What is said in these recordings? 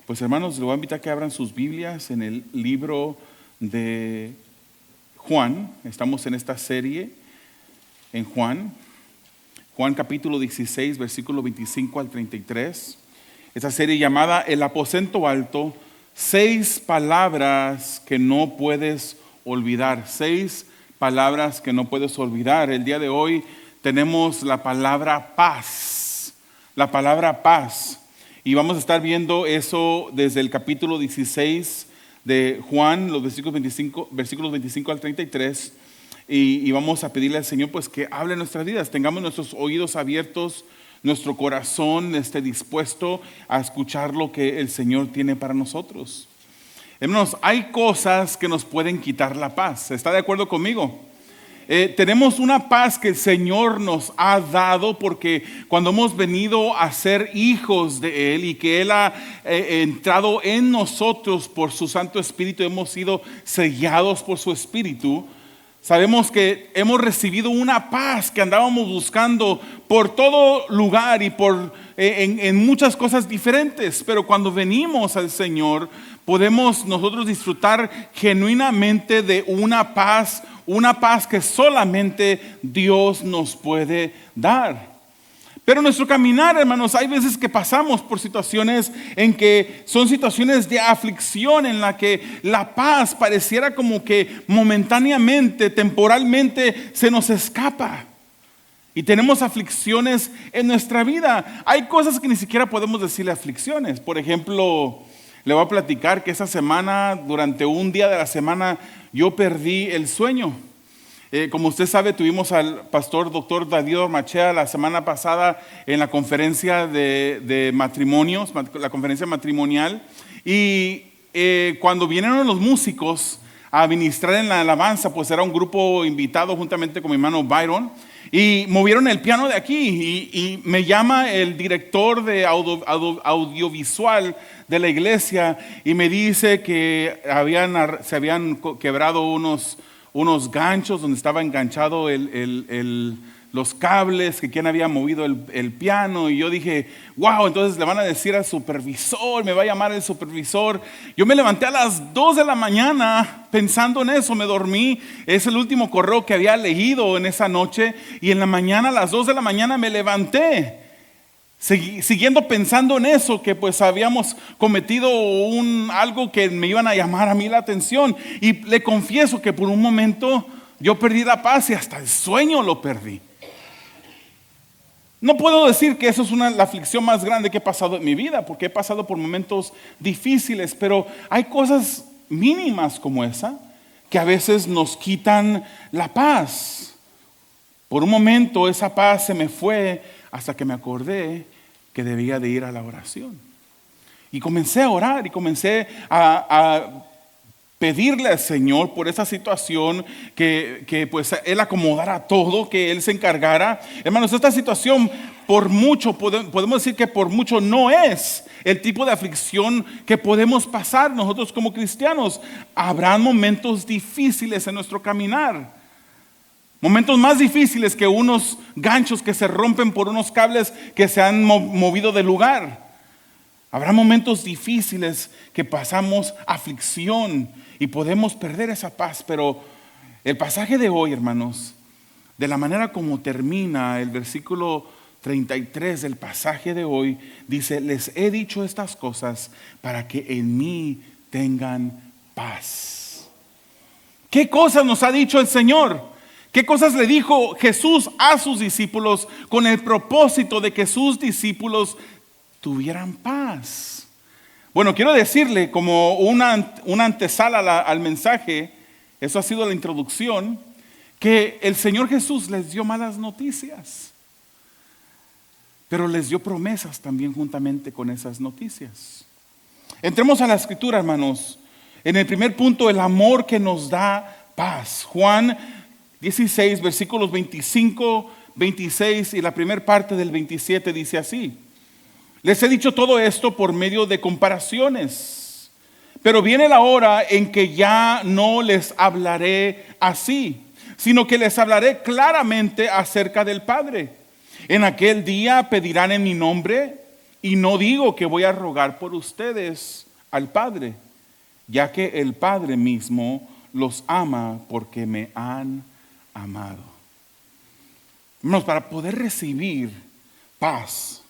Pues hermanos, les voy a invitar a que abran sus Biblias en el libro de Juan. Estamos en esta serie en Juan capítulo 16, versículo 25 al 33. Esa serie llamada El aposento alto, 6 palabras que no puedes olvidar. 6 palabras que no puedes olvidar. El día de hoy tenemos la palabra paz. La palabra paz. Y vamos a estar viendo eso desde el capítulo 16 de Juan, los versículos 25 al 33. Y vamos a pedirle al Señor pues que hable en nuestras vidas. Tengamos nuestros oídos abiertos, nuestro corazón esté dispuesto a escuchar lo que el Señor tiene para nosotros. Hermanos, hay cosas que nos pueden quitar la paz. ¿Está de acuerdo conmigo? Tenemos una paz que el Señor nos ha dado porque cuando hemos venido a ser hijos de Él y que Él ha entrado en nosotros por su Santo Espíritu, hemos sido sellados por su Espíritu. Sabemos que hemos recibido una paz que andábamos buscando por todo lugar y en muchas cosas diferentes. Pero cuando venimos al Señor, podemos nosotros disfrutar genuinamente de una paz que solamente Dios nos puede dar. Pero nuestro caminar, hermanos, hay veces que pasamos por situaciones en que son situaciones de aflicción, en la que la paz pareciera como que momentáneamente, temporalmente se nos escapa. Y tenemos aflicciones en nuestra vida. Hay cosas que ni siquiera podemos decirle aflicciones. Por ejemplo, le voy a platicar que esa semana, durante un día de la semana, yo perdí el sueño. Como usted sabe, tuvimos al pastor doctor David Ormachea la semana pasada en la conferencia de matrimonios, la conferencia matrimonial. Y cuando vinieron los músicos a ministrar en la alabanza, pues era un grupo invitado juntamente con mi hermano Byron. Y movieron el piano de aquí y me llama el director de audiovisual de la iglesia y me dice que se habían quebrado unos ganchos donde estaba enganchado los cables, que quien había movido el piano. Y yo dije, wow, entonces le van a decir al supervisor, me va a llamar el supervisor. Yo me levanté a las 2 de la mañana pensando en eso, me dormí. Es el último correo que había leído en esa noche. Y en la mañana, a las 2 de la mañana me levanté, siguiendo pensando en eso, que pues habíamos cometido algo que me iban a llamar a mí la atención. Y le confieso que por un momento yo perdí la paz y hasta el sueño lo perdí. No puedo decir que eso es la aflicción más grande que he pasado en mi vida, porque he pasado por momentos difíciles, pero hay cosas mínimas como esa que a veces nos quitan la paz. Por un momento esa paz se me fue hasta que me acordé que debía de ir a la oración. Y comencé a orar y comencé a pedirle al Señor por esa situación, que pues Él acomodara todo, que Él se encargara. Hermanos, esta situación por mucho, podemos decir que por mucho no es el tipo de aflicción que podemos pasar nosotros como cristianos. Habrá momentos difíciles en nuestro caminar. Momentos más difíciles que unos ganchos que se rompen por unos cables que se han movido de lugar. Habrá momentos difíciles que pasamos aflicción y podemos perder esa paz. Pero el pasaje de hoy, hermanos, de la manera como termina el versículo 33 del pasaje de hoy, dice: les he dicho estas cosas para que en mí tengan paz. ¿Qué cosas nos ha dicho el Señor? ¿Qué cosas le dijo Jesús a sus discípulos con el propósito de que sus discípulos tuvieran paz? Bueno, quiero decirle como una antesala al mensaje, eso ha sido la introducción, que el Señor Jesús les dio malas noticias, pero les dio promesas también juntamente con esas noticias. Entremos a la escritura, hermanos. En el primer punto, el amor que nos da paz. Juan 16, versículos 25, 26 y la primera parte del 27 dice así: les he dicho todo esto por medio de comparaciones, pero viene la hora en que ya no les hablaré así, sino que les hablaré claramente acerca del Padre. En aquel día pedirán en mi nombre Y no digo que voy a rogar por ustedes al Padre, ya que el Padre mismo los ama porque me han amado. Hermanos, para poder recibir paz,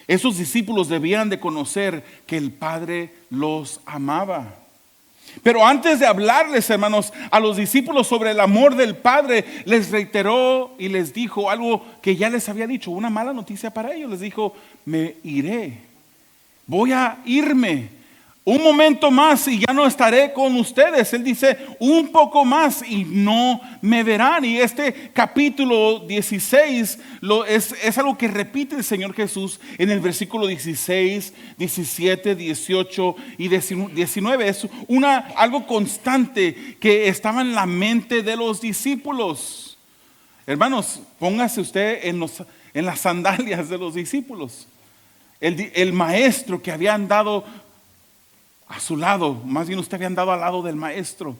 esos discípulos debían de conocer que el Padre los amaba. Pero antes de hablarles, hermanos, a los discípulos sobre el amor del Padre, les reiteró y les dijo algo que ya les había dicho, una mala noticia para ellos. Les dijo: me iré, voy a irme un momento más y ya no estaré con ustedes. Él dice un poco más y no me verán. Y este capítulo 16 es algo que repite el Señor Jesús en el versículo 16, 17, 18 y 19. Es algo constante que estaba en la mente de los discípulos. Hermanos, póngase usted en las sandalias de los discípulos. El maestro que habían dado a su lado, más bien usted había andado al lado del maestro,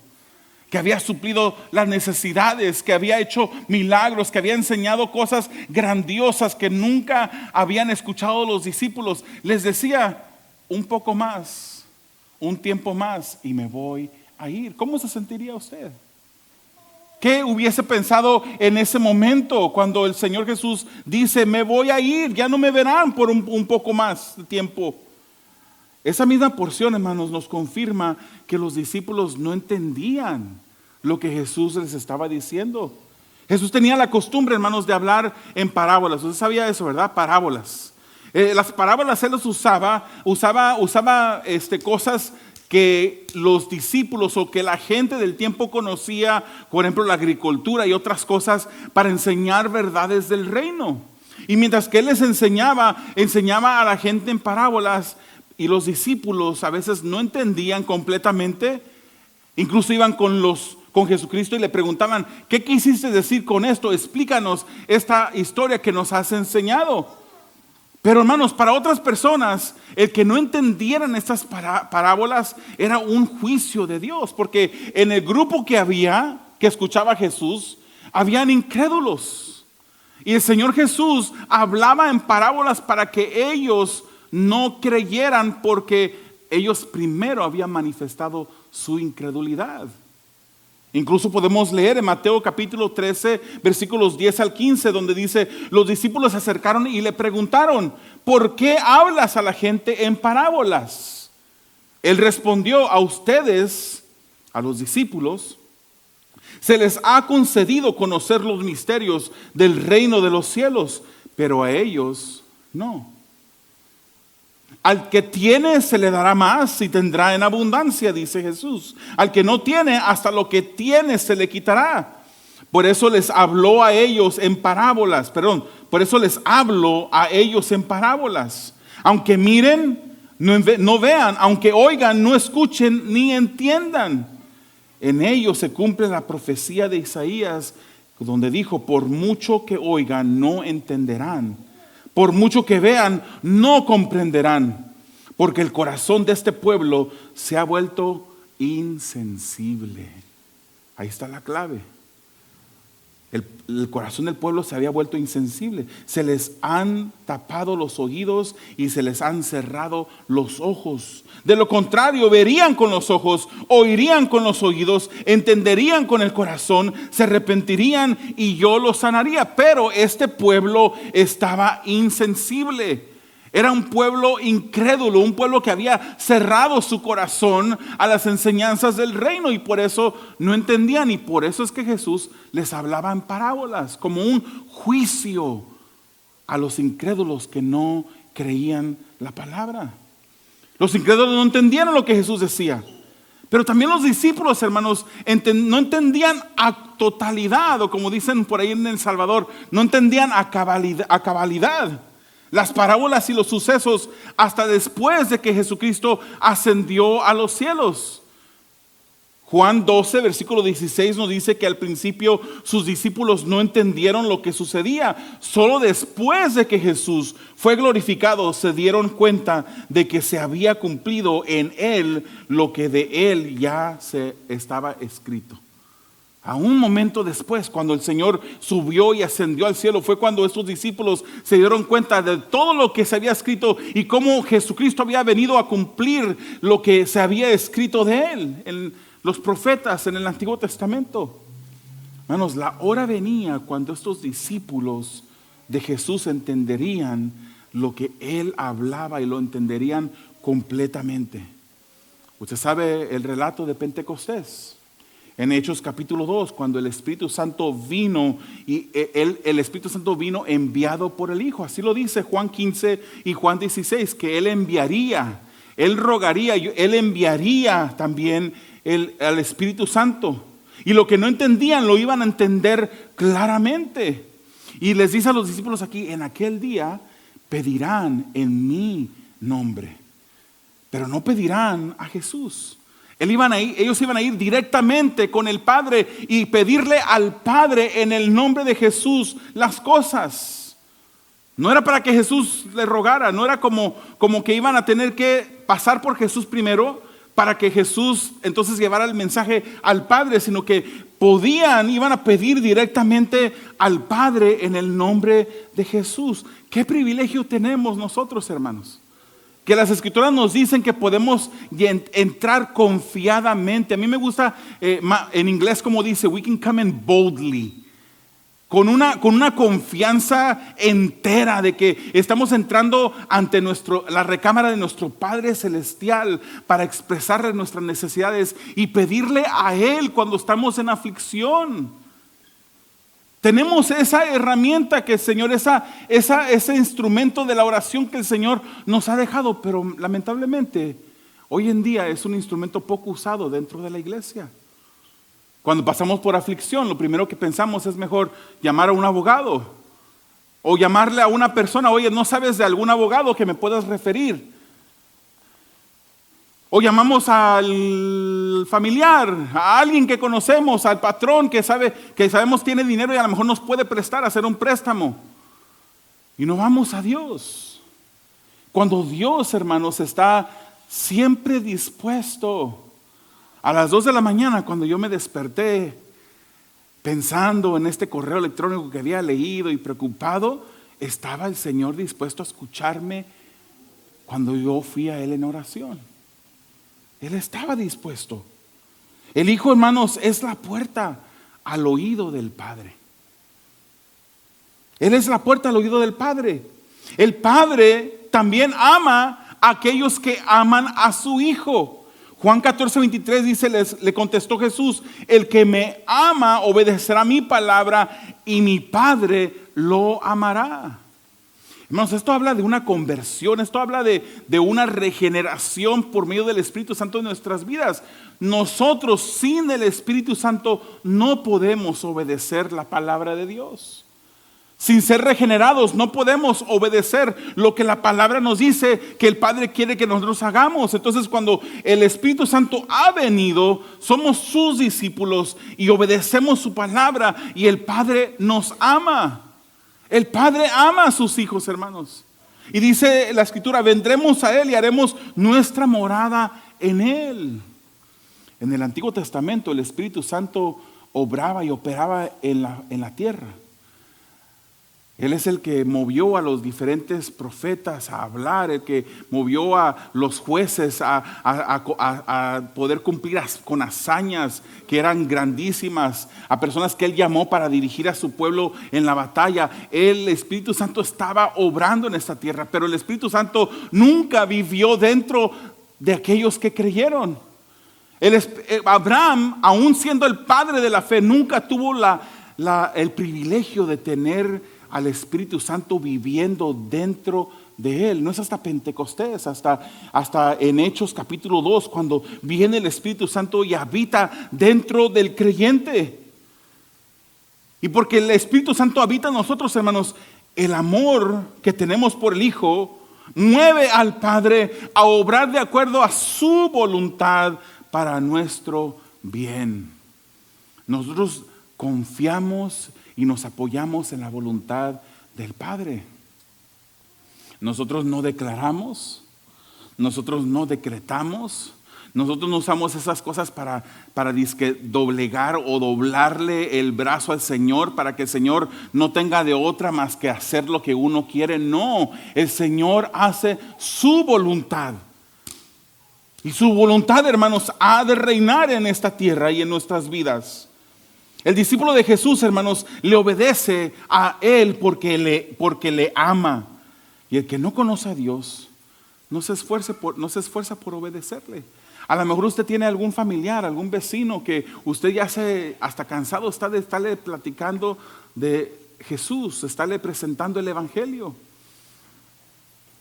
que había suplido las necesidades, que había hecho milagros, que había enseñado cosas grandiosas que nunca habían escuchado los discípulos. Les decía: un poco más, un tiempo más y me voy a ir. ¿Cómo se sentiría usted? ¿Qué hubiese pensado en ese momento cuando el Señor Jesús dice: me voy a ir, ya no me verán por un poco más de tiempo? Esa misma porción, hermanos, nos confirma que los discípulos no entendían lo que Jesús les estaba diciendo. Jesús tenía la costumbre, hermanos, de hablar en parábolas. Usted sabía eso, ¿verdad? Parábolas. Las parábolas él los usaba cosas que los discípulos o que la gente del tiempo conocía, por ejemplo, la agricultura y otras cosas, para enseñar verdades del reino. Y mientras que él les enseñaba a la gente en parábolas, y los discípulos a veces no entendían completamente. Incluso iban con Jesucristo y le preguntaban: ¿qué quisiste decir con esto? Explícanos esta historia que nos has enseñado. Pero hermanos, para otras personas, el que no entendieran estas parábolas era un juicio de Dios, porque en el grupo que escuchaba a Jesús, habían incrédulos. Y el Señor Jesús hablaba en parábolas para que ellos no creyeran, porque ellos primero habían manifestado su incredulidad. Incluso podemos leer en Mateo capítulo 13, versículos 10 al 15, donde dice: los discípulos se acercaron y le preguntaron: ¿por qué hablas a la gente en parábolas? Él respondió: a ustedes, a los discípulos, se les ha concedido conocer los misterios del reino de los cielos, pero a ellos no. Al que tiene se le dará más y tendrá en abundancia, dice Jesús. Al que no tiene, hasta lo que tiene se le quitará. Por eso les habló a ellos en parábolas. Por eso les hablo a ellos en parábolas. Aunque miren, no vean. Aunque oigan, no escuchen ni entiendan. En ellos se cumple la profecía de Isaías, donde dijo: por mucho que oigan, no entenderán. Por mucho que vean, no comprenderán, porque el corazón de este pueblo se ha vuelto insensible. Ahí está la clave. El corazón del pueblo se había vuelto insensible. Se les han tapado los oídos y se les han cerrado los ojos. De lo contrario, verían con los ojos, oirían con los oídos, entenderían con el corazón, se arrepentirían y yo los sanaría. Pero este pueblo estaba insensible. Era un pueblo incrédulo, un pueblo que había cerrado su corazón a las enseñanzas del reino, y por eso no entendían. Y por eso es que Jesús les hablaba en parábolas, como un juicio a los incrédulos que no creían la palabra. Los incrédulos no entendieron lo que Jesús decía. Pero también los discípulos, hermanos, no entendían a totalidad, o como dicen por ahí en El Salvador, no entendían a cabalidad las parábolas y los sucesos hasta después de que Jesucristo ascendió a los cielos. Juan 12, versículo 16 nos dice que al principio sus discípulos no entendieron lo que sucedía. Solo después de que Jesús fue glorificado se dieron cuenta de que se había cumplido en Él lo que de Él ya se estaba escrito. A un momento después, cuando el Señor subió y ascendió al cielo, fue cuando estos discípulos se dieron cuenta de todo lo que se había escrito y cómo Jesucristo había venido a cumplir lo que se había escrito de Él en los profetas en el Antiguo Testamento. Hermanos, la hora venía cuando estos discípulos de Jesús entenderían lo que Él hablaba y lo entenderían completamente. Usted sabe el relato de Pentecostés. En Hechos capítulo 2, cuando el Espíritu Santo vino, y el Espíritu Santo vino enviado por el Hijo. Así lo dice Juan 15 y Juan 16, que Él enviaría, Él rogaría, Él enviaría también al Espíritu Santo. Y lo que no entendían lo iban a entender claramente. Y les dice a los discípulos aquí, en aquel día pedirán en mi nombre, pero no pedirán a Jesús. Ellos iban a ir directamente con el Padre y pedirle al Padre en el nombre de Jesús las cosas. No era para que Jesús le rogara, no era como que iban a tener que pasar por Jesús primero para que Jesús entonces llevara el mensaje al Padre, sino que iban a pedir directamente al Padre en el nombre de Jesús. ¿Qué privilegio tenemos nosotros, hermanos? Que las Escrituras nos dicen que podemos entrar confiadamente. A mí me gusta en inglés como dice, we can come in boldly. Con una confianza entera de que estamos entrando ante la recámara de nuestro Padre Celestial para expresarle nuestras necesidades y pedirle a Él cuando estamos en aflicción. Tenemos esa herramienta que el Señor, ese instrumento de la oración que el Señor nos ha dejado, pero lamentablemente hoy en día es un instrumento poco usado dentro de la iglesia. Cuando pasamos por aflicción, lo primero que pensamos es mejor llamar a un abogado o llamarle a una persona, oye, ¿no sabes de algún abogado que me puedas referir? O llamamos al familiar, a alguien que conocemos, al patrón que sabemos tiene dinero y a lo mejor nos puede prestar, hacer un préstamo. Y no vamos a Dios. Cuando Dios, hermanos, está siempre dispuesto. A las 2 de la mañana, cuando yo me desperté, pensando en este correo electrónico que había leído y preocupado, estaba el Señor dispuesto a escucharme cuando yo fui a Él en oración. Él estaba dispuesto. El Hijo, hermanos, es la puerta al oído del Padre. Él es la puerta al oído del Padre. El Padre también ama a aquellos que aman a su Hijo. Juan 14:23 dice, le contestó Jesús, el que me ama obedecerá mi palabra y mi Padre lo amará. Hermanos, esto habla de una conversión, esto habla de una regeneración por medio del Espíritu Santo en nuestras vidas. Nosotros sin el Espíritu Santo no podemos obedecer la palabra de Dios. Sin ser regenerados no podemos obedecer lo que la palabra nos dice que el Padre quiere que nosotros hagamos. Entonces cuando el Espíritu Santo ha venido, somos sus discípulos y obedecemos su palabra y el Padre nos ama. El Padre ama a sus hijos, hermanos. Y dice la Escritura, vendremos a Él y haremos nuestra morada en Él. En el Antiguo Testamento el Espíritu Santo obraba y operaba en la tierra. Él es el que movió a los diferentes profetas a hablar, el que movió a los jueces a poder cumplir con hazañas que eran grandísimas, a personas que Él llamó para dirigir a su pueblo en la batalla. El Espíritu Santo estaba obrando en esta tierra, pero el Espíritu Santo nunca vivió dentro de aquellos que creyeron. Abraham, aún siendo el padre de la fe, nunca tuvo el privilegio de tener al Espíritu Santo viviendo dentro de él. No es hasta Pentecostés, hasta en Hechos capítulo 2, cuando viene el Espíritu Santo y habita dentro del creyente. Y porque el Espíritu Santo habita en nosotros, hermanos, el amor que tenemos por el Hijo mueve al Padre a obrar de acuerdo a su voluntad para nuestro bien. Nosotros confiamos y nos apoyamos en la voluntad del Padre. Nosotros no declaramos, nosotros no decretamos, Nosotros no usamos esas cosas para dizque doblegar o doblarle el brazo al Señor para que el Señor no tenga de otra más que hacer lo que uno quiere. No, el Señor hace su voluntad. Y su voluntad, hermanos, ha de reinar en esta tierra y en nuestras vidas. El discípulo de Jesús, hermanos, le obedece a Él porque le ama. Y el que no conoce a Dios no se esfuerza por obedecerle. A lo mejor usted tiene algún familiar, algún vecino que usted ya hasta cansado está de estarle platicando de Jesús, estarle presentando el evangelio.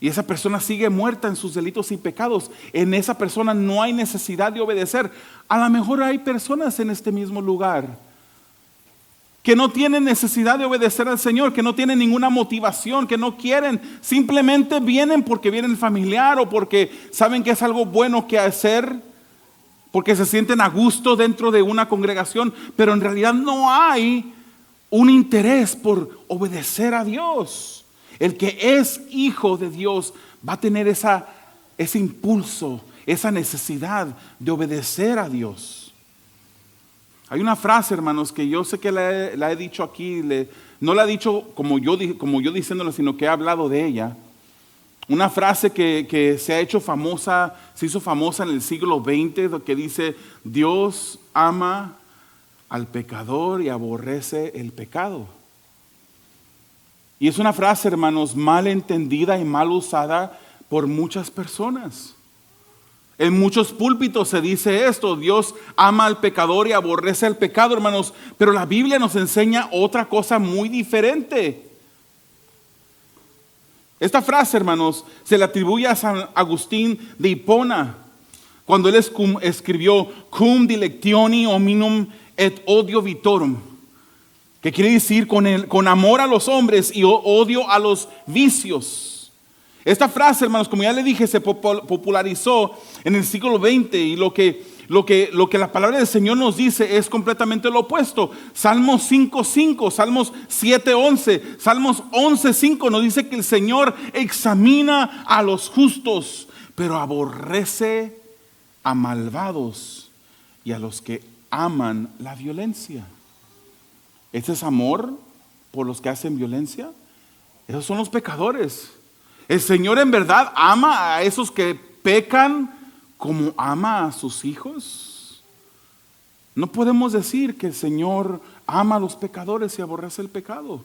Y esa persona sigue muerta en sus delitos y pecados. En esa persona no hay necesidad de obedecer. A lo mejor hay personas en este mismo lugar que no tienen necesidad de obedecer al Señor, que no tienen ninguna motivación, que no quieren, simplemente vienen porque viene el familiar o porque saben que es algo bueno que hacer, porque se sienten a gusto dentro de una congregación, pero en realidad no hay un interés por obedecer a Dios. El que es hijo de Dios va a tener ese impulso, esa necesidad de obedecer a Dios. Hay una frase, hermanos, que yo sé que la he dicho aquí, no la he dicho como yo diciéndola, sino que he hablado de ella. Una frase que se hizo famosa en el siglo XX, que dice: Dios ama al pecador y aborrece el pecado. Y es una frase, hermanos, mal entendida y mal usada por muchas personas. En muchos púlpitos se dice esto: Dios ama al pecador y aborrece el pecado, hermanos. Pero la Biblia nos enseña otra cosa muy diferente. Esta frase, hermanos, se le atribuye a San Agustín de Hipona, cuando él escribió Cum dilectioni hominum et odio vitorum, que quiere decir con amor a los hombres y odio a los vicios. Esta frase, hermanos, como ya le dije, se popularizó en el siglo XX, y lo que la palabra del Señor nos dice es completamente lo opuesto. Salmos 5:5, Salmos 7:11, Salmos 11:5 nos dice que el Señor examina a los justos, pero aborrece a malvados y a los que aman la violencia. ¿Ese es amor por los que hacen violencia? Esos son los pecadores. El Señor en verdad ama a esos que pecan como ama a sus hijos. No podemos decir que el Señor ama a los pecadores y aborrece el pecado,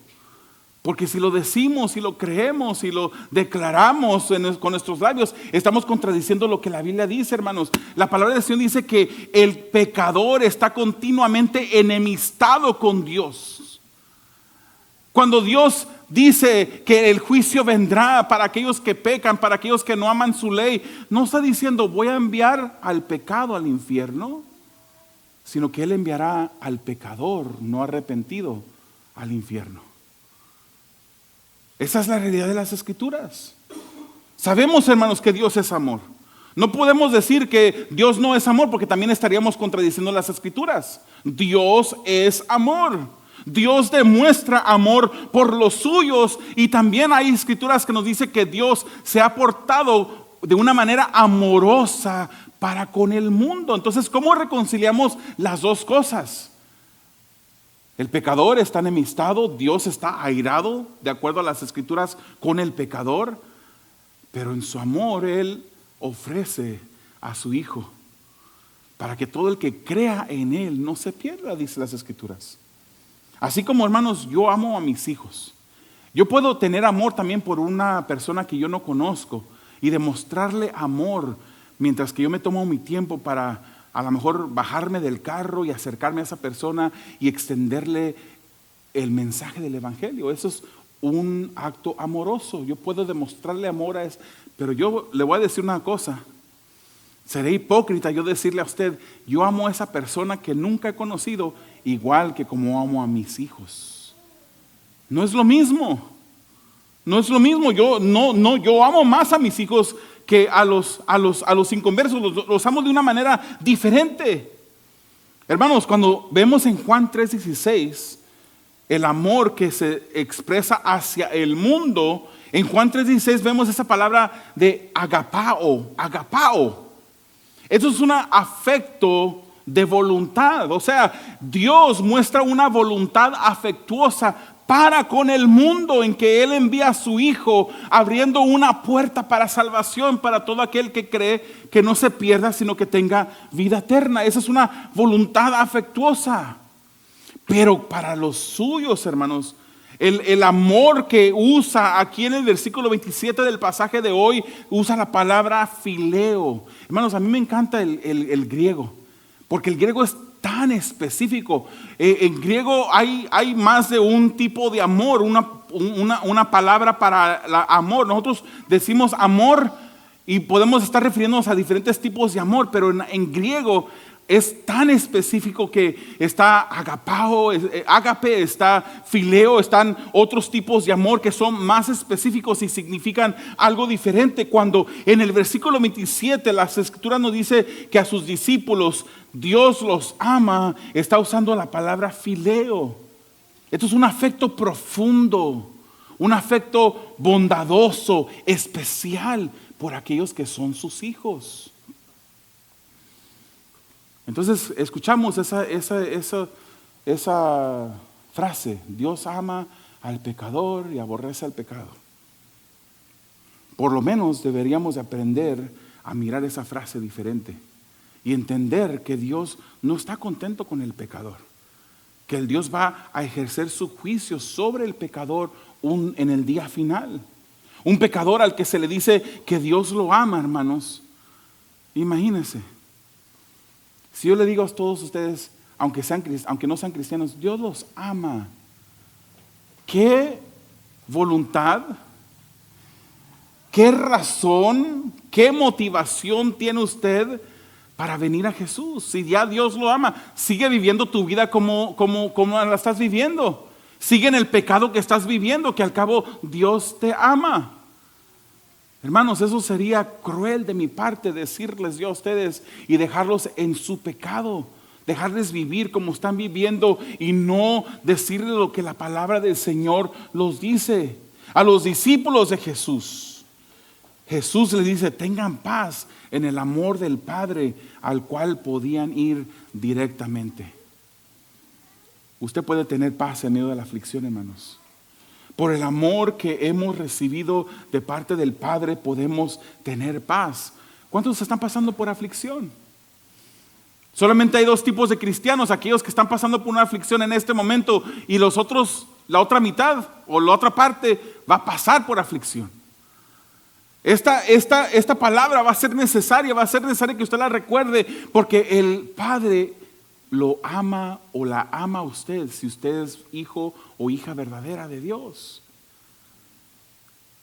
porque si lo decimos y lo creemos y lo declaramos con nuestros labios, estamos contradiciendo lo que la Biblia dice, hermanos. La palabra del Señor dice que el pecador está continuamente enemistado con Dios. Cuando Dios dice que el juicio vendrá para aquellos que pecan, para aquellos que no aman su ley, no está diciendo voy a enviar al pecado al infierno, sino que Él enviará al pecador no arrepentido al infierno. Esa es la realidad de las Escrituras. Sabemos, hermanos, que Dios es amor. No podemos decir que Dios no es amor, porque también estaríamos contradiciendo las Escrituras. Dios es amor. Dios demuestra amor por los suyos, y también hay escrituras que nos dicen que Dios se ha portado de una manera amorosa para con el mundo. Entonces, ¿cómo reconciliamos las dos cosas? El pecador está enemistado, Dios está airado, de acuerdo a las escrituras, con el pecador, pero en su amor Él ofrece a su Hijo para que todo el que crea en Él no se pierda, dice las escrituras. Así como, hermanos, yo amo a mis hijos, yo puedo tener amor también por una persona que yo no conozco y demostrarle amor mientras que yo me tomo mi tiempo para a lo mejor bajarme del carro y acercarme a esa persona y extenderle el mensaje del evangelio. Eso es un acto amoroso. Yo puedo demostrarle amor a eso, pero yo le voy a decir una cosa. Seré hipócrita yo decirle a usted, yo amo a esa persona que nunca he conocido igual que como amo a mis hijos. No es lo mismo. No es lo mismo. Yo amo más a mis hijos que a los inconversos. Los amo de una manera diferente. Hermanos, cuando vemos en Juan 3:16 el amor que se expresa hacia el mundo, en Juan 3:16 vemos esa palabra de agapao. Eso es un afecto de voluntad. O sea, Dios muestra una voluntad afectuosa para con el mundo, en que Él envía a su Hijo, abriendo una puerta para salvación para todo aquel que cree, que no se pierda, sino que tenga vida eterna. Esa es una voluntad afectuosa. Pero para los suyos, hermanos, el amor que usa aquí en el versículo 27 del pasaje de hoy, usa la palabra fileo. Hermanos, a mí me encanta el griego, porque el griego es tan específico. En griego hay más de un tipo de amor, una palabra para amor. Nosotros decimos amor y podemos estar refiriéndonos a diferentes tipos de amor, pero en griego es tan específico que está agapao, ágape, está fileo, están otros tipos de amor que son más específicos y significan algo diferente. Cuando en el versículo 27 las escrituras nos dice que a sus discípulos Dios los ama, está usando la palabra fileo. Esto es un afecto profundo, un afecto bondadoso, especial por aquellos que son sus hijos. Entonces escuchamos esa frase: Dios ama al pecador y aborrece al pecado. Por lo menos deberíamos de aprender a mirar esa frase diferente y entender que Dios no está contento con el pecador, que el Dios va a ejercer su juicio sobre el pecador en el día final. Un pecador al que se le dice que Dios lo ama, hermanos. Imagínense. Si yo le digo a todos ustedes, aunque no sean cristianos, Dios los ama, ¿qué voluntad, qué razón, qué motivación tiene usted para venir a Jesús? Si ya Dios lo ama, sigue viviendo tu vida como la estás viviendo. Sigue en el pecado que estás viviendo, que al cabo Dios te ama. Hermanos, eso sería cruel de mi parte decirles yo a ustedes y dejarlos en su pecado, dejarles vivir como están viviendo y no decirles lo que la palabra del Señor los dice. A los discípulos de Jesús, Jesús les dice: tengan paz en el amor del Padre al cual podían ir directamente. Usted puede tener paz en medio de la aflicción, hermanos. Por el amor que hemos recibido de parte del Padre podemos tener paz. ¿Cuántos están pasando por aflicción? Solamente hay dos tipos de cristianos: aquellos que están pasando por una aflicción en este momento, y los otros, la otra mitad o la otra parte va a pasar por aflicción. Esta palabra va a ser necesaria que usted la recuerde, porque el Padre lo ama o la ama a usted si usted es hijo o hija verdadera de Dios.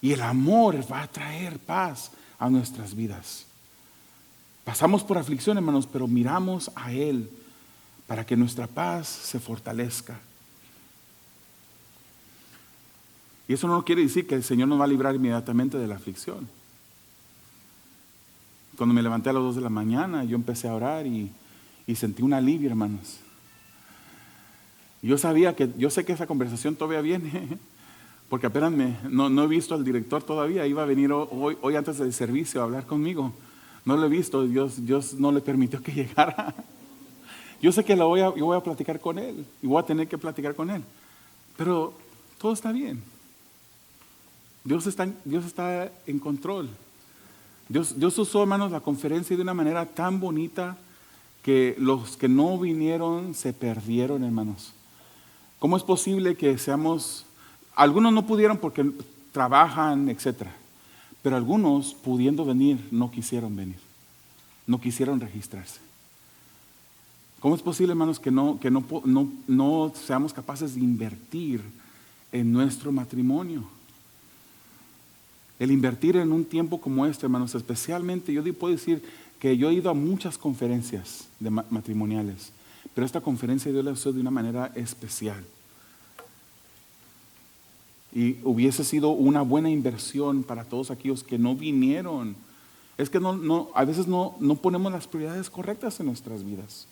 Y el amor va a traer paz a nuestras vidas. Pasamos por aflicción, hermanos, pero miramos a Él para que nuestra paz se fortalezca. Y eso no quiere decir que el Señor nos va a librar inmediatamente de la aflicción. Cuando me levanté a las 2 de la mañana, yo empecé a orar y sentí un alivio, hermanos. Yo sé que esa conversación todavía viene, porque apenas no he visto al director todavía. Iba a venir hoy antes del servicio a hablar conmigo. No lo he visto, Dios no le permitió que llegara. Yo sé que yo voy a platicar con él y voy a tener que platicar con él, pero todo está bien. Dios está en control. Dios usó, hermanos, la conferencia de una manera tan bonita que los que no vinieron se perdieron, hermanos. ¿Cómo es posible que algunos no pudieron porque trabajan, etcétera, pero algunos, pudiendo venir, no quisieron venir, no quisieron registrarse? ¿Cómo es posible, hermanos, que no seamos capaces de invertir en nuestro matrimonio? El invertir en un tiempo como este, hermanos, especialmente, yo puedo decir que yo he ido a muchas conferencias matrimoniales, pero esta conferencia Dios la usó de una manera especial. Y hubiese sido una buena inversión para todos aquellos que no vinieron. Es que a veces no ponemos las prioridades correctas en nuestras vidas.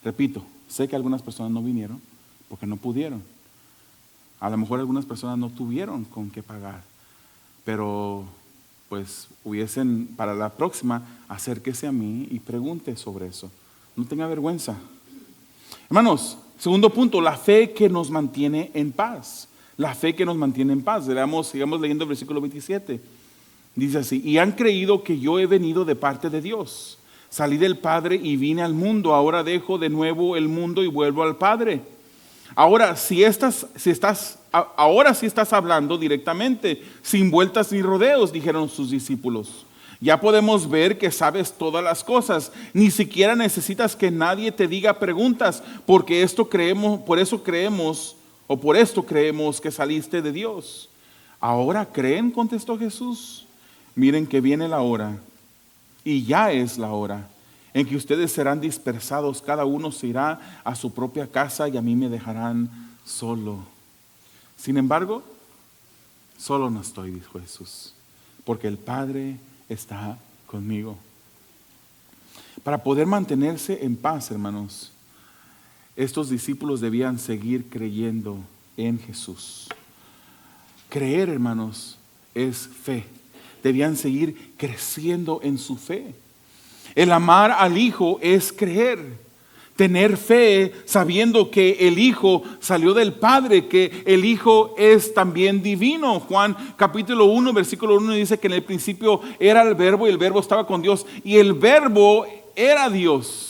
Repito, sé que algunas personas no vinieron porque no pudieron. A lo mejor algunas personas no tuvieron con qué pagar. Pero pues hubiesen, para la próxima, acérquese a mí y pregunte sobre eso. No tenga vergüenza. Hermanos, segundo punto, la fe que nos mantiene en paz. La fe que nos mantiene en paz. Sigamos leyendo el versículo 27. Dice así: y han creído que yo he venido de parte de Dios. Salí del Padre y vine al mundo. Ahora dejo de nuevo el mundo y vuelvo al Padre. Ahora sí estás hablando directamente, sin vueltas ni rodeos, dijeron sus discípulos. Ya podemos ver que sabes todas las cosas. Ni siquiera necesitas que nadie te diga preguntas, porque por esto creemos que saliste de Dios. ¿Ahora creen?, contestó Jesús. Miren que viene la hora, y ya es la hora, en que ustedes serán dispersados, cada uno se irá a su propia casa y a mí me dejarán solo. Sin embargo, solo no estoy, dijo Jesús, porque el Padre está conmigo. Para poder mantenerse en paz, hermanos, estos discípulos debían seguir creyendo en Jesús. Creer, hermanos, es fe. Debían seguir creciendo en su fe. El amar al Hijo es creer. Tener fe sabiendo que el Hijo salió del Padre, que el Hijo es también divino. Juan capítulo 1, versículo 1 dice que en el principio era el Verbo y el Verbo estaba con Dios y el Verbo era Dios.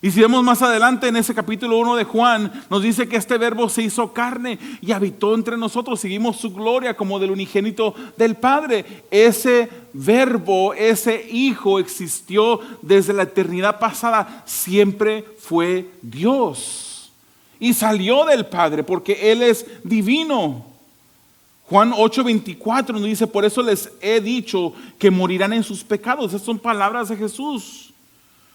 Y si vemos más adelante en ese capítulo 1 de Juan, nos dice que este Verbo se hizo carne y habitó entre nosotros. Seguimos su gloria como del unigénito del Padre. Ese Verbo, ese Hijo existió desde la eternidad pasada. Siempre fue Dios. Y salió del Padre porque Él es divino. Juan 8:24 nos dice: por eso les he dicho que morirán en sus pecados. Esas son palabras de Jesús.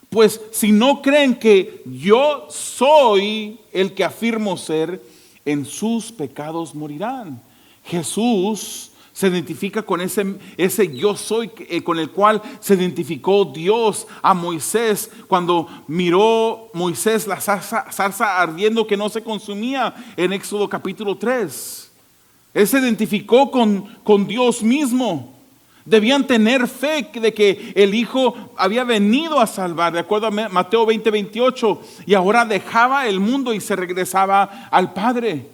Pues si no creen que yo soy el que afirmo ser, en sus pecados morirán. Jesús se identifica con ese yo soy con el cual se identificó Dios a Moisés cuando miró Moisés la zarza ardiendo que no se consumía en Éxodo capítulo 3. Él se identificó con Dios mismo. Debían tener fe de que el Hijo había venido a salvar, de acuerdo a Mateo 20:28, y ahora dejaba el mundo y se regresaba al Padre.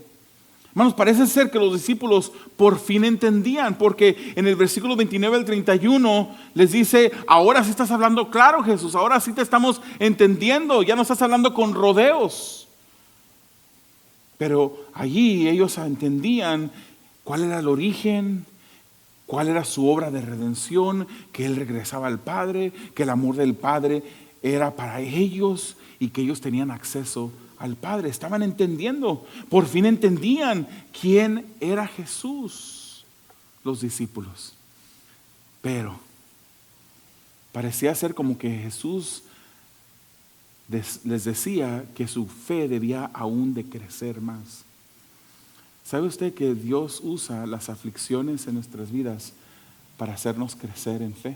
Hermanos, parece ser que los discípulos por fin entendían, porque en el versículo 29 al 31 les dice: ahora sí estás hablando claro, Jesús, ahora sí te estamos entendiendo, ya no estás hablando con rodeos. Pero allí ellos entendían cuál era el origen, cuál era su obra de redención, que Él regresaba al Padre, que el amor del Padre era para ellos y que ellos tenían acceso al Padre. Estaban entendiendo, por fin entendían quién era Jesús, los discípulos. Pero parecía ser como que Jesús les decía que su fe debía aún de crecer más. ¿Sabe usted que Dios usa las aflicciones en nuestras vidas para hacernos crecer en fe?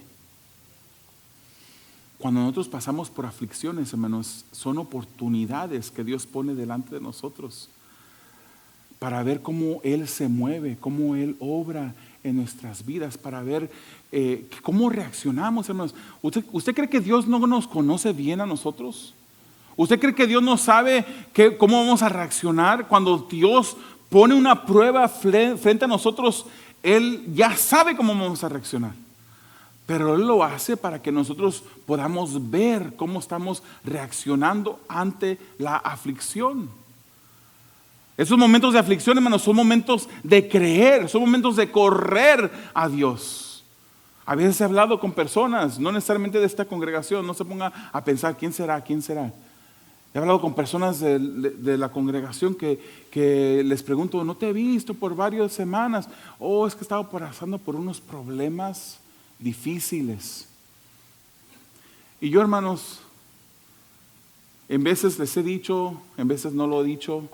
Cuando nosotros pasamos por aflicciones, hermanos, son oportunidades que Dios pone delante de nosotros para ver cómo Él se mueve, cómo Él obra en nuestras vidas, para ver cómo reaccionamos, hermanos. ¿Usted cree que Dios no nos conoce bien a nosotros? ¿Usted cree que Dios no sabe cómo vamos a reaccionar cuando Dios pone una prueba frente a nosotros? Él ya sabe cómo vamos a reaccionar, pero Él lo hace para que nosotros podamos ver cómo estamos reaccionando ante la aflicción. Esos momentos de aflicción, hermanos, son momentos de creer, son momentos de correr a Dios. A veces he hablado con personas, no necesariamente de esta congregación, no se ponga a pensar quién será. He hablado con personas de la congregación que les pregunto: no te he visto por varias semanas. Es que he estado pasando por unos problemas difíciles. Y yo, hermanos, en veces les he dicho, en veces no lo he dicho,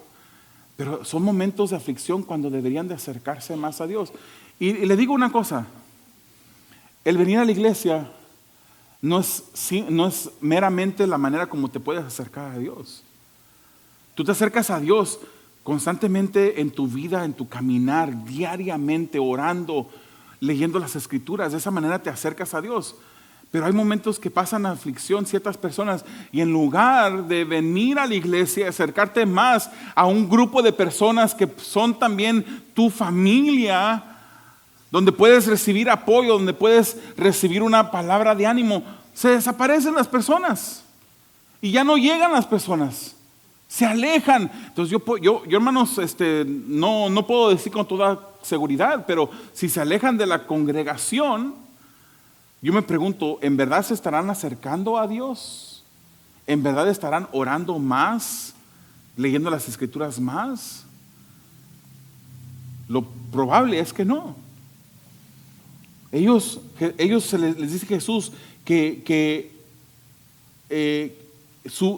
pero son momentos de aflicción cuando deberían de acercarse más a Dios. Y le digo una cosa: el venir a la iglesia no es meramente la manera como te puedes acercar a Dios. Tú te acercas a Dios constantemente en tu vida, en tu caminar, diariamente orando, leyendo las Escrituras. De esa manera te acercas a Dios. Pero hay momentos que pasan aflicción ciertas personas y en lugar de venir a la iglesia y acercarte más a un grupo de personas que son también tu familia, donde puedes recibir apoyo, donde puedes recibir una palabra de ánimo, se desaparecen las personas y ya no llegan las personas, se alejan. Entonces yo hermanos, no puedo decir con toda seguridad, pero si se alejan de la congregación, yo me pregunto, ¿en verdad se estarán acercando a Dios? ¿En verdad estarán orando más? ¿Leyendo las Escrituras más? Lo probable es que no. Ellos les dice Jesús que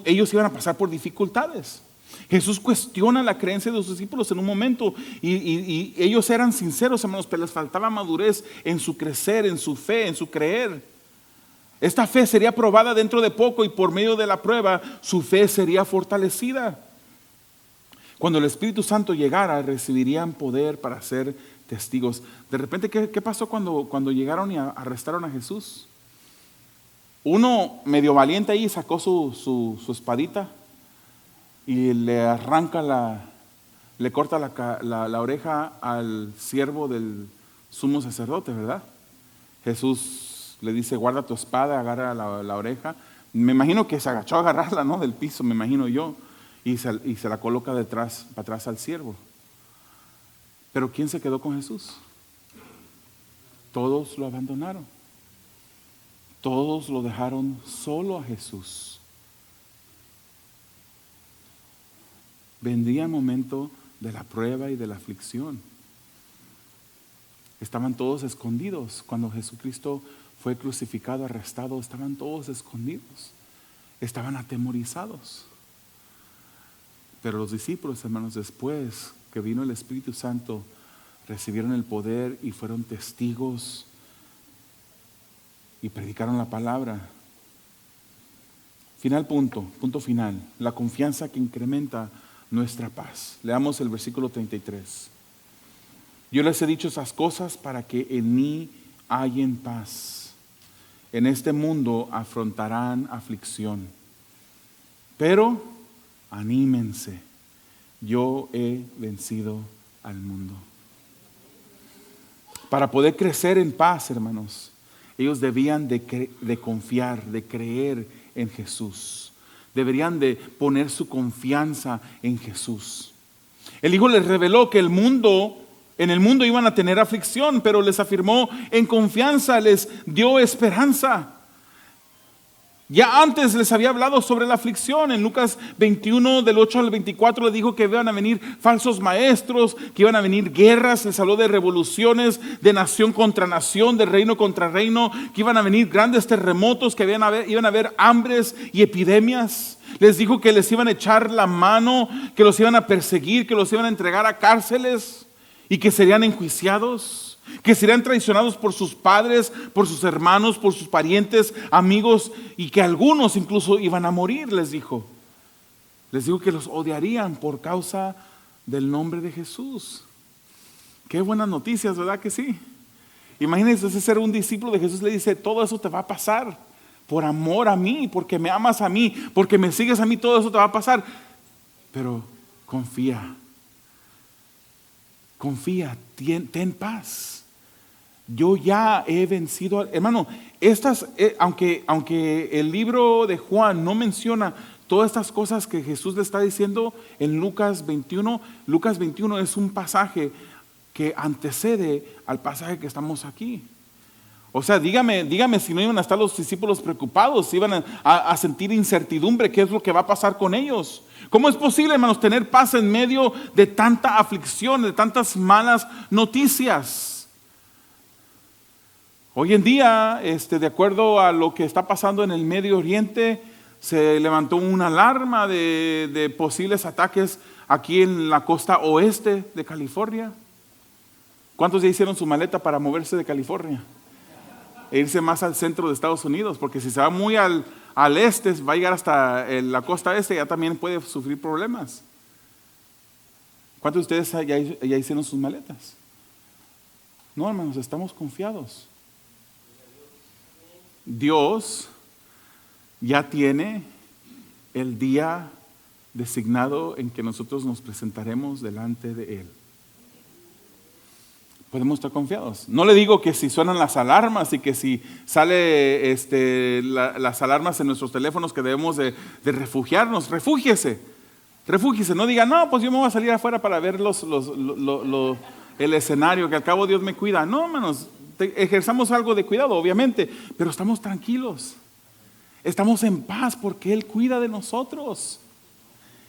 ellos iban a pasar por dificultades. Jesús cuestiona la creencia de sus discípulos en un momento y ellos eran sinceros, hermanos, pero les faltaba madurez en su crecer, en su fe, en su creer. Esta fe sería probada dentro de poco y por medio de la prueba su fe sería fortalecida. Cuando el Espíritu Santo llegara, recibirían poder para ser testigos. De repente, ¿qué pasó cuando llegaron y arrestaron a Jesús? Uno medio valiente ahí sacó su espadita y le arranca le corta la oreja al siervo del sumo sacerdote, ¿verdad? Jesús le dice, guarda tu espada, agarra la oreja. Me imagino que se agachó a agarrarla, ¿no? Del piso, me imagino yo, y se la coloca para atrás al siervo. Pero ¿quién se quedó con Jesús? Todos lo abandonaron. Todos lo dejaron solo a Jesús. Vendría el momento de la prueba y de la aflicción. Estaban todos escondidos. Cuando Jesucristo fue crucificado, arrestado, estaban todos escondidos. Estaban atemorizados. Pero los discípulos, hermanos, después que vino el Espíritu Santo, recibieron el poder y fueron testigos y predicaron la palabra. Punto final, la confianza que incrementa nuestra paz. Leamos el versículo 33. Yo les he dicho esas cosas para que en mí hallen paz. En este mundo afrontarán aflicción, pero anímense, yo he vencido al mundo. Para poder crecer en paz, hermanos, ellos debían de confiar, de creer en Jesús. Deberían de poner su confianza en Jesús. El Hijo les reveló que en el mundo iban a tener aflicción, pero les afirmó en confianza, les dio esperanza. Ya antes les había hablado sobre la aflicción. En Lucas 21, del 8 al 24, les dijo que iban a venir falsos maestros, que iban a venir guerras. Les habló de revoluciones, de nación contra nación, de reino contra reino, que iban a venir grandes terremotos, que iban a haber hambres y epidemias. Les dijo que les iban a echar la mano, que los iban a perseguir, que los iban a entregar a cárceles y que serían enjuiciados, que serían traicionados por sus padres, por sus hermanos, por sus parientes, amigos, y que algunos incluso iban a morir, les dijo. Les dijo que los odiarían por causa del nombre de Jesús. Qué buenas noticias, ¿verdad que sí? Imagínense ser un discípulo de Jesús, le dice, todo eso te va a pasar por amor a mí, porque me amas a mí, porque me sigues a mí, todo eso te va a pasar. Pero confía, ten paz. Yo ya he vencido. Hermano, aunque el libro de Juan no menciona todas estas cosas que Jesús le está diciendo en Lucas 21 es un pasaje que antecede al pasaje que estamos aquí. O sea, dígame si no iban a estar los discípulos preocupados, si iban a sentir incertidumbre, qué es lo que va a pasar con ellos. ¿Cómo es posible, hermanos, tener paz en medio de tanta aflicción, de tantas malas noticias? Hoy en día, de acuerdo a lo que está pasando en el Medio Oriente, se levantó una alarma de posibles ataques aquí en la costa oeste de California. ¿Cuántos ya hicieron su maleta para moverse de California e irse más al centro de Estados Unidos? Porque si se va muy al este, va a llegar hasta la costa este, ya también puede sufrir problemas. ¿Cuántos de ustedes ya hicieron sus maletas? No, hermanos, estamos confiados. Dios ya tiene el día designado en que nosotros nos presentaremos delante de Él. Podemos estar confiados. No le digo que si suenan las alarmas y que si sale las alarmas en nuestros teléfonos que debemos de refugiarnos, refúgiese. No diga, no, pues yo me voy a salir afuera para ver el escenario, que al cabo Dios me cuida. No, hermanos, ejerzamos algo de cuidado, obviamente, pero estamos tranquilos. Estamos en paz porque Él cuida de nosotros.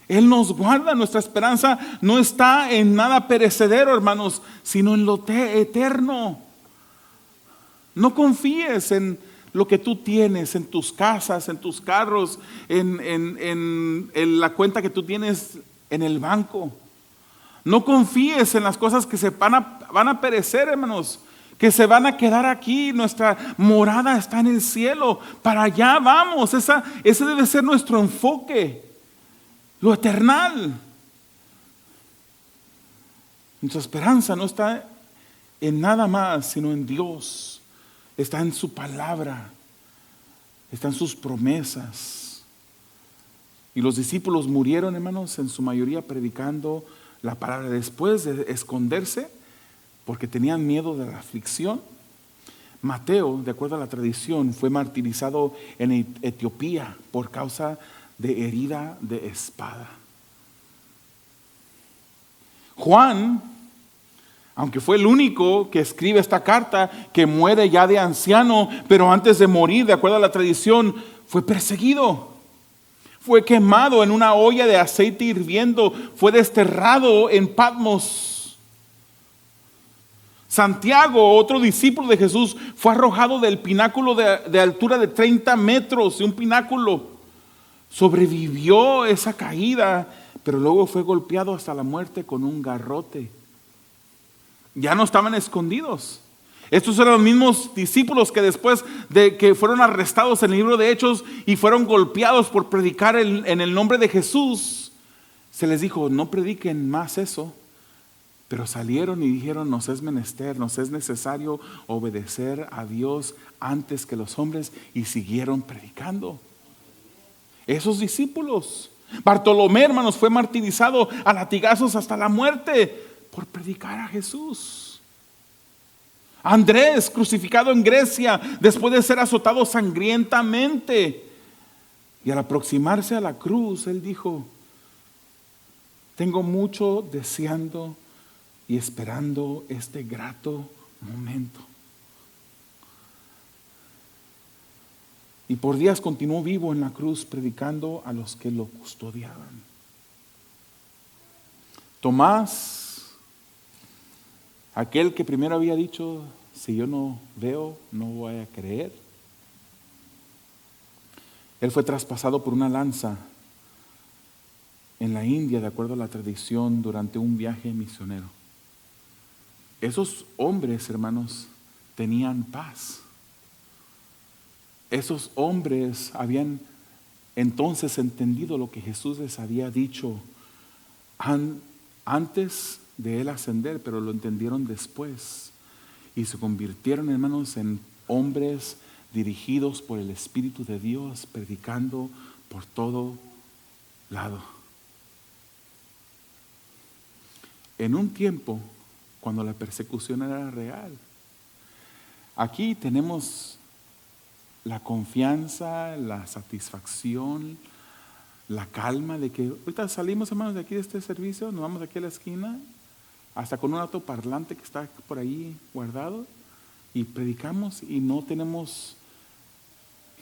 Él nos guarda. Nuestra esperanza no está en nada perecedero, hermanos, sino en lo eterno. No confíes en lo que tú tienes, en tus casas, en tus carros, en la cuenta que tú tienes en el banco. No confíes en las cosas que van a perecer, hermanos, que se van a quedar aquí. Nuestra morada está en el cielo. Para allá vamos. Ese debe ser nuestro enfoque. Lo eternal. Nuestra esperanza no está en nada más, sino en Dios. Está en su palabra. Está en sus promesas. Y los discípulos murieron, hermanos, en su mayoría predicando la palabra. Después de esconderse, porque tenían miedo de la aflicción, Mateo, de acuerdo a la tradición, fue martirizado en Etiopía por causa de herida de espada. Juan, aunque fue el único que escribe esta carta, que muere ya de anciano, pero antes de morir, de acuerdo a la tradición, fue perseguido. Fue quemado en una olla de aceite hirviendo, fue desterrado en Patmos. Santiago, otro discípulo de Jesús, fue arrojado del pináculo de altura de 30 metros, de un pináculo. Sobrevivió esa caída, pero luego fue golpeado hasta la muerte con un garrote. Ya no estaban escondidos. Estos eran los mismos discípulos que después de que fueron arrestados en el libro de Hechos y fueron golpeados por predicar en el nombre de Jesús, se les dijo, no prediquen más eso. Pero salieron y dijeron, nos es menester, nos es necesario obedecer a Dios antes que los hombres, y siguieron predicando. Esos discípulos. Bartolomé, hermanos, fue martirizado a latigazos hasta la muerte por predicar a Jesús. Andrés, crucificado en Grecia después de ser azotado sangrientamente. Y al aproximarse a la cruz, él dijo, tengo mucho deseando y esperando este grato momento. Y por días continuó vivo en la cruz predicando a los que lo custodiaban. Tomás, aquel que primero había dicho, si yo no veo, no voy a creer. Él fue traspasado por una lanza en la India, de acuerdo a la tradición, durante un viaje misionero. Esos hombres, hermanos, tenían paz. Esos hombres habían entonces entendido lo que Jesús les había dicho antes de él ascender, pero lo entendieron después. Y se convirtieron, hermanos, en hombres dirigidos por el Espíritu de Dios, predicando por todo lado. En un tiempo cuando la persecución era real. Aquí tenemos la confianza, la satisfacción, la calma de que ahorita salimos, hermanos, de aquí de este servicio, nos vamos de aquí a la esquina, hasta con un autoparlante que está por ahí guardado, y predicamos y no tenemos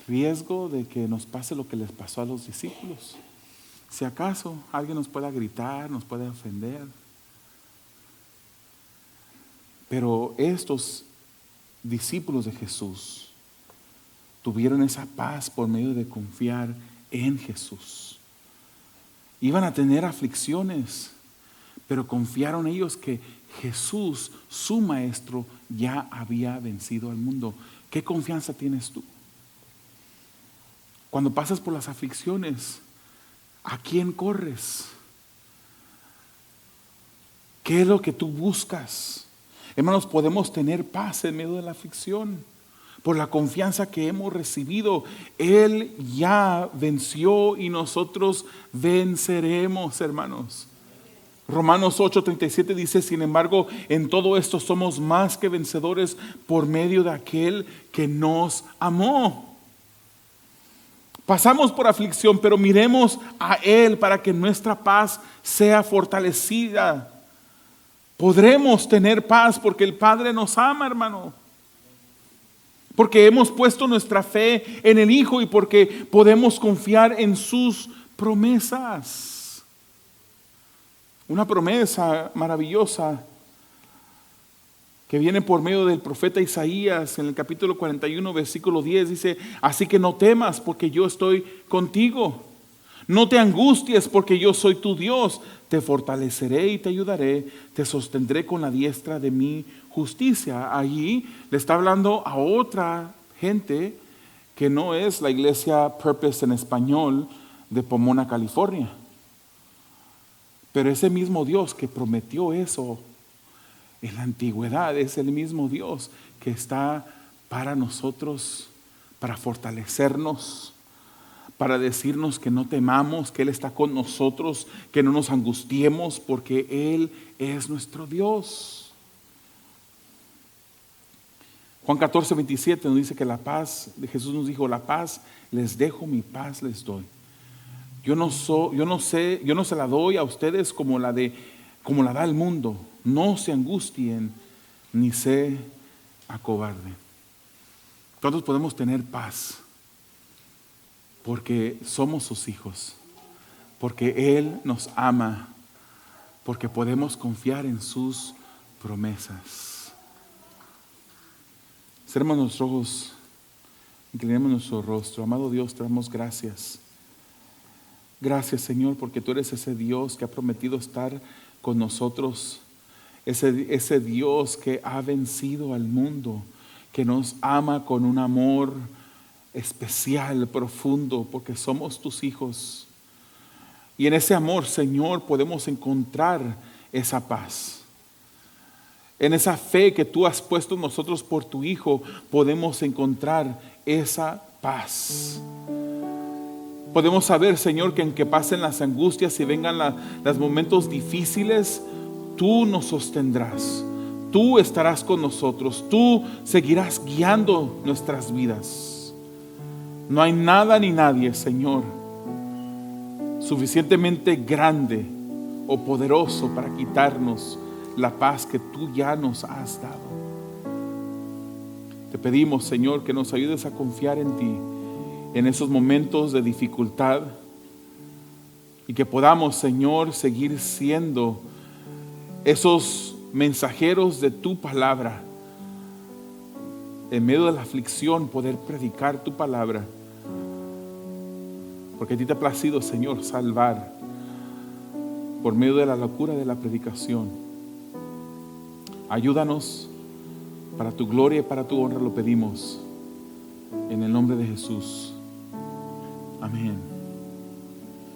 riesgo de que nos pase lo que les pasó a los discípulos. Si acaso alguien nos pueda gritar, nos puede ofender. Pero estos discípulos de Jesús tuvieron esa paz por medio de confiar en Jesús. Iban a tener aflicciones, pero confiaron ellos que Jesús, su maestro, ya había vencido al mundo. ¿Qué confianza tienes tú? Cuando pasas por las aflicciones, ¿a quién corres? ¿Qué es lo que tú buscas? Hermanos, podemos tener paz en medio de la aflicción por la confianza que hemos recibido. Él ya venció y nosotros venceremos, hermanos. Romanos 8:37 dice: sin embargo, en todo esto somos más que vencedores por medio de aquel que nos amó. Pasamos por aflicción, pero miremos a Él para que nuestra paz sea fortalecida. Podremos tener paz porque el Padre nos ama, hermano. Porque hemos puesto nuestra fe en el Hijo y porque podemos confiar en sus promesas. Una promesa maravillosa que viene por medio del profeta Isaías en el capítulo 41, versículo 10, dice: así que no temas porque yo estoy contigo. No te angusties porque yo soy tu Dios. Te fortaleceré y te ayudaré. Te sostendré con la diestra de mi justicia. Allí le está hablando a otra gente que no es la iglesia Purpose en español de Pomona, California. Pero ese mismo Dios que prometió eso en la antigüedad es el mismo Dios que está para nosotros, para fortalecernos, para decirnos que no temamos, que Él está con nosotros, que no nos angustiemos, porque Él es nuestro Dios. Juan 14:27 nos dice que la paz, Jesús nos dijo: la paz les dejo, mi paz les doy. Yo no se la doy a ustedes como la da el mundo. No se angustien ni se acobarden. Todos podemos tener paz porque somos sus hijos, porque Él nos ama, porque podemos confiar en sus promesas. Cerremos nuestros ojos, inclinemos nuestro rostro. Amado Dios, te damos gracias. Gracias, Señor, porque tú eres ese Dios que ha prometido estar con nosotros, ese Dios que ha vencido al mundo, que nos ama con un amor especial, profundo, porque somos tus hijos. Y en ese amor, Señor, podemos encontrar esa paz. En esa fe que tú has puesto en nosotros por tu Hijo, podemos encontrar esa paz. Podemos saber, Señor, que aunque pasen las angustias y vengan los momentos difíciles, tú nos sostendrás. Tú estarás con nosotros. Tú seguirás guiando nuestras vidas. No hay nada ni nadie, Señor, suficientemente grande o poderoso para quitarnos la paz que tú ya nos has dado. Te pedimos, Señor, que nos ayudes a confiar en ti en esos momentos de dificultad y que podamos, Señor, seguir siendo esos mensajeros de tu palabra. En medio de la aflicción, poder predicar tu palabra, porque a ti te ha placido, Señor, salvar por medio de la locura de la predicación. Ayúdanos para tu gloria y para tu honra, lo pedimos en el nombre de Jesús. Amén.